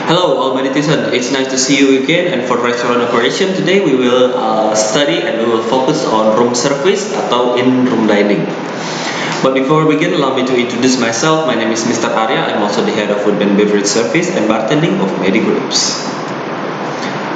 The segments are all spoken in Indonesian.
Hello, all my netizens. It's nice to see you again. And for restaurant operation today, we will study and we will focus on room service atau in-room dining. But before we begin, allow me to introduce myself. My name is Mr. Arya. I'm also the head of food and beverage service and bartending of Medi Groups.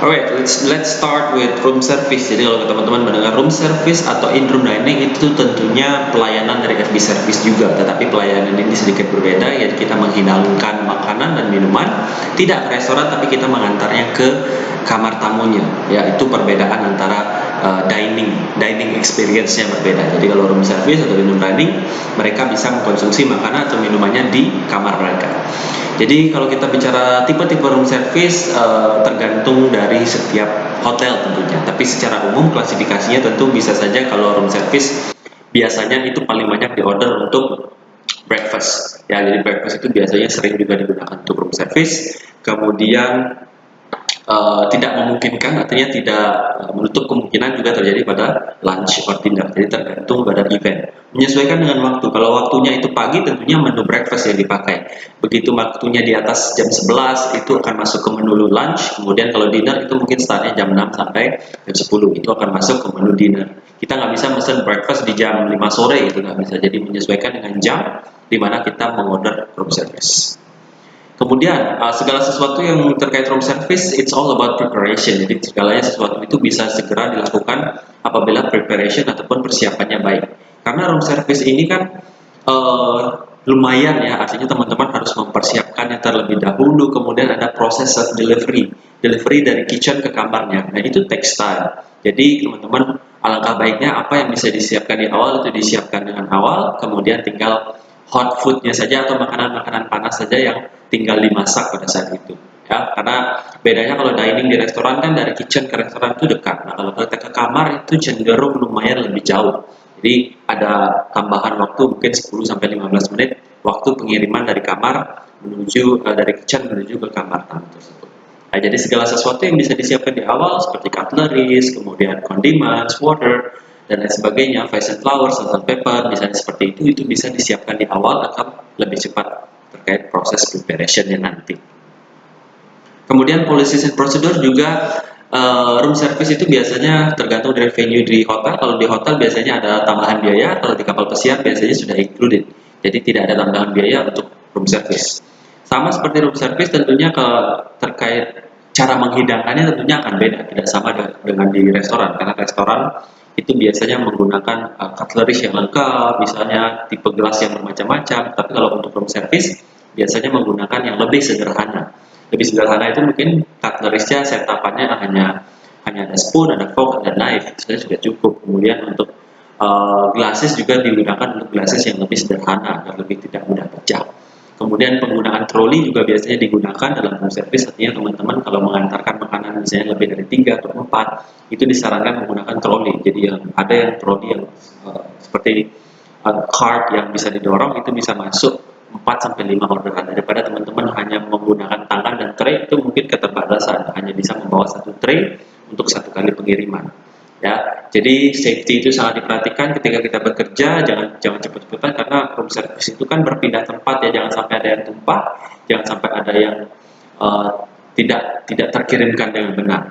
Alright, let's start with room service. Jadi kalau teman-teman mendengar room service atau in-room dining itu tentunya pelayanan dari FB service juga, tetapi pelayanan ini sedikit berbeda, yaitu kita menghidangkan makanan dan minuman tidak ke restoran, tapi kita mengantarnya ke kamar tamunya. Ya, itu perbedaan antara dining experience-nya berbeda. Jadi kalau room service atau in-room dining, mereka bisa mengkonsumsi makanan atau minumannya di kamar mereka. Jadi kalau kita bicara tipe-tipe room service tergantung dari setiap hotel tentunya. Tapi secara umum klasifikasinya tentu bisa saja kalau room service biasanya itu paling banyak di order untuk breakfast. Ya, jadi breakfast itu biasanya sering juga digunakan untuk room service. Kemudian tidak memungkinkan, artinya tidak menutup kemungkinan juga terjadi pada lunch or dinner. Jadi tergantung pada event. Menyesuaikan dengan waktu. Kalau waktunya itu pagi, tentunya menu breakfast yang dipakai. Begitu waktunya di atas jam 11, itu akan masuk ke menu lunch. Kemudian kalau dinner itu mungkin startnya jam 6 sampai jam 10. Itu akan masuk ke menu dinner. Kita nggak bisa mesen breakfast di jam 5 sore, itu nggak bisa. Jadi menyesuaikan dengan jam di mana kita mengorder room service. Kemudian segala sesuatu yang terkait room service, it's all about preparation. Jadi segalanya sesuatu itu bisa segera dilakukan apabila preparation ataupun persiapannya baik. Karena room service ini kan lumayan ya, artinya teman-teman harus mempersiapkannya terlebih dahulu. Kemudian ada proses delivery dari kitchen ke kamarnya. Nah itu takes time. Jadi teman-teman alangkah baiknya apa yang bisa disiapkan di awal itu disiapkan dengan awal. Kemudian tinggal hot foodnya saja atau makanan-makanan panas saja yang tinggal dimasak pada saat itu, ya. Karena bedanya kalau dining di restoran kan dari kitchen ke restoran itu dekat. Nah kalau kita ke kamar itu cenderung lumayan lebih jauh. Jadi ada tambahan waktu mungkin 10-15 menit waktu pengiriman dari kamar menuju dari kitchen menuju ke kamar tamu tersebut. Nah, jadi segala sesuatu yang bisa disiapkan di awal seperti cutleries, kemudian condiments, water, dan lain sebagainya, vice and flowers, salt and pepper, misalnya seperti itu bisa disiapkan di awal akan lebih cepat terkait proses preparationnya nanti. Kemudian policies and procedure juga room service itu biasanya tergantung dari venue di hotel. Kalau di hotel biasanya ada tambahan biaya, kalau di kapal pesiar biasanya sudah included. Jadi tidak ada tambahan biaya untuk room service. Sama seperti room service tentunya terkait cara menghidangkannya tentunya akan beda, tidak sama dengan di restoran, karena restoran itu biasanya menggunakan cutlery yang lengkap, misalnya tipe gelas yang bermacam-macam. Tapi kalau untuk room service biasanya menggunakan yang lebih sederhana. Lebih sederhana itu mungkin cutlery-nya setapannya hanya ada spoon, ada fork, ada knife, itu sudah cukup. Kemudian untuk glasses juga digunakan untuk glasses yang lebih sederhana dan lebih tidak mudah pecah. Kemudian penggunaan troli juga biasanya digunakan dalam room service, artinya teman-teman kalau mengantarkan makanan misalnya lebih dari 3 atau 4, itu disarankan menggunakan troli. Jadi ada yang troli yang seperti cart yang bisa didorong, itu bisa masuk 4-5 orderan, daripada teman-teman hanya menggunakan tangan dan tray, itu mungkin keterbatasan, hanya bisa membawa 1 tray untuk 1 kali pengiriman. Ya, jadi safety itu sangat diperhatikan ketika kita bekerja, jangan cepat-cepatan karena room service itu kan berpindah tempat ya, jangan sampai ada yang tumpah, jangan sampai ada yang tidak terkirimkan dengan benar.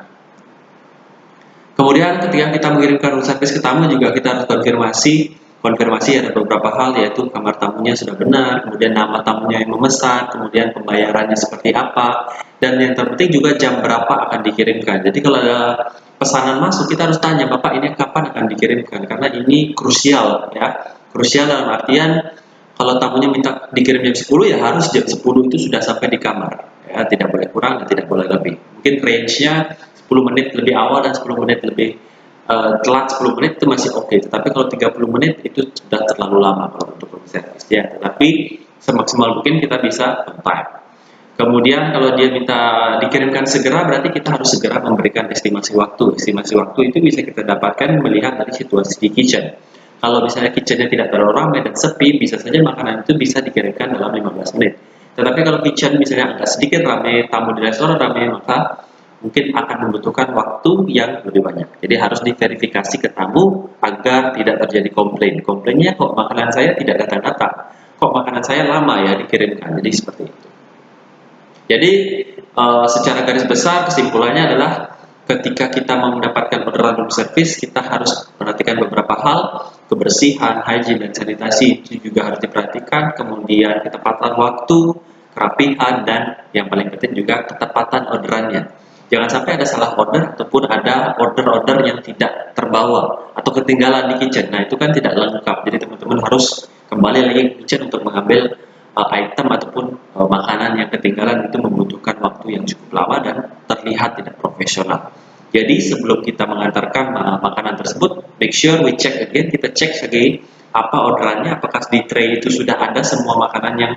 Kemudian ketika kita mengirimkan room service ke tamu juga kita harus konfirmasi ada beberapa hal, yaitu kamar tamunya sudah benar, kemudian nama tamunya yang memesan, kemudian pembayarannya seperti apa, dan yang terpenting juga jam berapa akan dikirimkan. Jadi kalau ada pesanan masuk, kita harus tanya, Bapak ini kapan akan dikirimkan, karena ini krusial ya. Krusial dalam artian kalau tamunya minta dikirim jam 10 ya harus jam 10 itu sudah sampai di kamar ya, tidak boleh kurang dan tidak boleh lebih. Mungkin range-nya 10 menit lebih awal dan 10 menit lebih telat 10 menit itu masih oke, tetapi kalau 30 menit itu sudah terlalu lama kalau untuk room service ya. Tetapi semaksimal mungkin kita bisa on time. Kemudian kalau dia minta dikirimkan segera, berarti kita harus segera memberikan estimasi waktu. Estimasi waktu itu bisa kita dapatkan melihat dari situasi di kitchen. Kalau misalnya kitchennya tidak terlalu ramai dan sepi, bisa saja makanan itu bisa dikirimkan dalam 15 menit. Tetapi kalau kitchen misalnya agak sedikit ramai, tamu di restoran ramai, maka mungkin akan membutuhkan waktu yang lebih banyak. Jadi harus diverifikasi ke tamu agar tidak terjadi komplain. Komplainnya kok makanan saya tidak datang-datang, kok makanan saya lama ya dikirimkan. Jadi seperti itu. Jadi secara garis besar kesimpulannya adalah ketika kita mau mendapatkan orderan room service, kita harus perhatikan beberapa hal. Kebersihan, hygiene, dan sanitasi itu juga harus diperhatikan. Kemudian ketepatan waktu, kerapihan, dan yang paling penting juga ketepatan orderannya. Jangan sampai ada salah order ataupun ada order-order yang tidak terbawa atau ketinggalan di kitchen. Nah, itu kan tidak lengkap. Jadi teman-teman harus kembali lagi ke kitchen untuk mengambil item ataupun makanan yang ketinggalan. Itu membutuhkan waktu yang cukup lama dan terlihat tidak profesional. Jadi sebelum kita mengantarkan makanan tersebut, make sure we check again, kita cek lagi apa orderannya, apakah di tray itu sudah ada semua makanan yang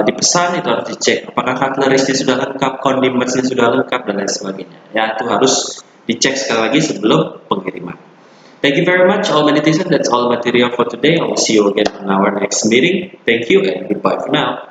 dipesan. Itu harus dicek apakah cutlery-nya sudah lengkap, condimentsnya sudah lengkap, dan lain sebagainya. Ya, itu harus dicek sekali lagi sebelum pengiriman. Thank you very much all my netizens. That's all material for today. I will see you again on our next meeting. Thank you and goodbye for now.